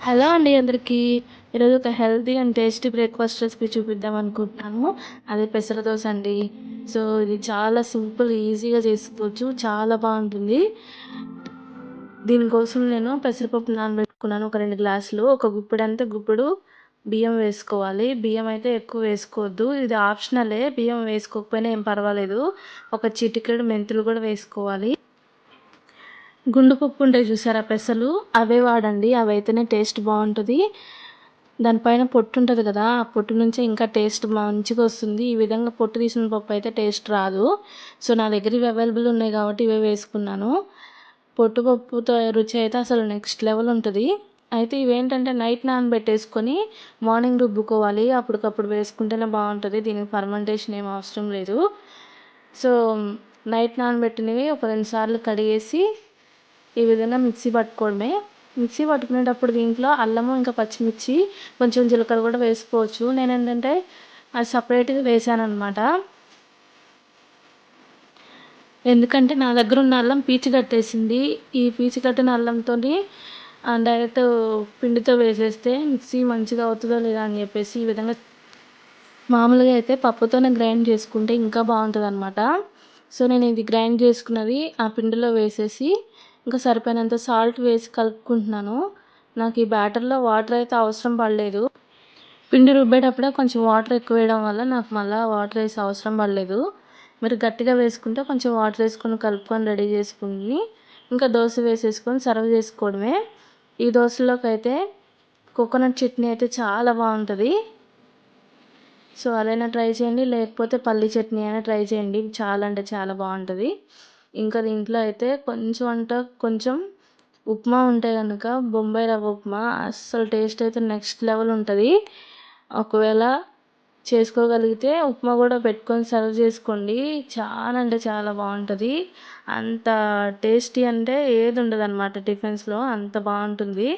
Hello అండి అందరికీ. ఈరోజు ఒక healthy and tasty breakfast recipe చూపిద్దాం అనుకుంటున్నాను. అదే పెసర దోస అండి. సో, ఇది చాలా సింపుల్, ఈజీగా చేసుకోవచ్చు. చాలా బావుంటుంది. దీనికోసం నేను పెసరపప్పు నానబెట్టుకున్నాను ఒక 2 గ్లాసులు. ఒక గుప్పెడు బియ్యం వేసుకోవాలి. బియ్యం అయితే ఎక్కువ వేసుకోవద్దు. ఇది ఆప్షనలే. బియ్యం వేసుకోకపోయినా ఏం పర్వాలేదు. ఒక చిటికెడు మెంతులు కూడా వేసుకోవాలి. గుండు పప్పు ఉంటాయి చూసారా పెసలు, అవే వాడండి. అవైతేనే టేస్ట్ బాగుంటుంది. దానిపైన పొట్టు ఉంటుంది కదా, ఆ పొట్టు నుంచే ఇంకా టేస్ట్ మంచిగా వస్తుంది. ఈ విధంగా పొట్టు తీసిన పప్పు అయితే టేస్ట్ రాదు. సో నా దగ్గర ఇవి అవైలబుల్ ఉన్నాయి కాబట్టి ఇవే వేసుకున్నాను. పొట్టు పప్పుతో రుచి అయితే అసలు నెక్స్ట్ లెవెల్ ఉంటుంది. అయితే ఇవేంటంటే నైట్ నానబెట్టేసుకొని మార్నింగ్ రుబ్బుకోవాలి. అప్పటికప్పుడు వేసుకుంటేనే బాగుంటుంది. దీనికి ఫర్మెంటేషన్ ఏం అవసరం లేదు. సో నైట్ నానబెట్టినవి ఒక 2 సార్లు కడిగేసి ఈ విధంగా మిక్సీ పట్టుకోవడమే. మిక్సీ పట్టుకునేటప్పుడు దీంట్లో అల్లము ఇంకా పచ్చిమిర్చి కొంచెం జీలకర్ర కూడా వేసుకోవచ్చు. నేను ఏంటంటే అది సపరేట్గా వేసానమాట. ఎందుకంటే నా దగ్గర ఉన్న అల్లం పీచు కట్టేసింది. ఈ పీచు కట్టిన అల్లంతో డైరెక్ట్ పిండితో వేసేస్తే మిక్సీ మంచిగా అవుతుందో లేదా అని చెప్పేసి ఈ విధంగా మామూలుగా అయితే పప్పుతోనే గ్రైండ్ చేసుకుంటే ఇంకా బాగుంటుంది అనమాట. సో నేను ఇది గ్రైండ్ చేసుకున్నది ఆ పిండిలో వేసేసి ఇంకా సరిపోయినంత సాల్ట్ వేసి కలుపుకుంటున్నాను. నాకు ఈ బ్యాటర్లో వాటర్ అయితే అవసరం పడలేదు. పిండి రుబ్బేటప్పుడే కొంచెం వాటర్ ఎక్కువ వేయడం వల్ల నాకు మళ్ళీ వాటర్ వేసి అవసరం పడలేదు. మీరు గట్టిగా వేసుకుంటే కొంచెం వాటర్ వేసుకొని కలుపుకొని రెడీ చేసుకుని ఇంకా దోశ వేసేసుకొని సర్వ్ చేసుకోవడమే. ఈ దోశలోకి అయితే కోకోనట్ చట్నీ అయితే చాలా బాగుంటుంది. సో అదైనా ట్రై చేయండి, లేకపోతే పల్లీ చట్నీ అయినా ట్రై చేయండి. చాలా అంటే చాలా బాగుంటుంది. ఇంకా దీంట్లో అయితే కొంచెం ఉప్మా ఉంటే కనుక బొంబాయి రవ్వ ఉప్మా అస్సలు టేస్ట్ అయితే నెక్స్ట్ లెవెల్ ఉంటుంది. ఒకవేళ చేసుకోగలిగితే ఉప్మా కూడా పెట్టుకొని సర్వ్ చేసుకోండి. చాలా అంటే చాలా బాగుంటుంది. అంత టేస్టీ అంటే ఏది ఉండదు అనమాట. టిఫిన్స్లో అంత బాగుంటుంది.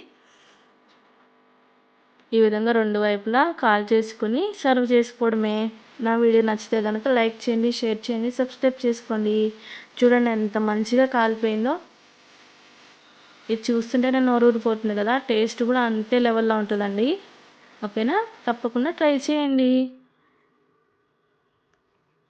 ఈ విధంగా 2 వైపులా చేసుకుని సర్వ్ చేసుకోవడమే. నా వీడియో నచ్చితే కనుక లైక్ చేయండి, షేర్ చేయండి, సబ్స్క్రైబ్ చేసుకోండి. చూడండి ఎంత మంచిగా కాలిపోయిందో. ఇది చూస్తుంటేనే నోరు ఊరిపోతుంది కదా. టేస్ట్ కూడా అంతే లెవెల్లో ఉంటుందండి. ఓకేనా? తప్పకుండా ట్రై చేయండి.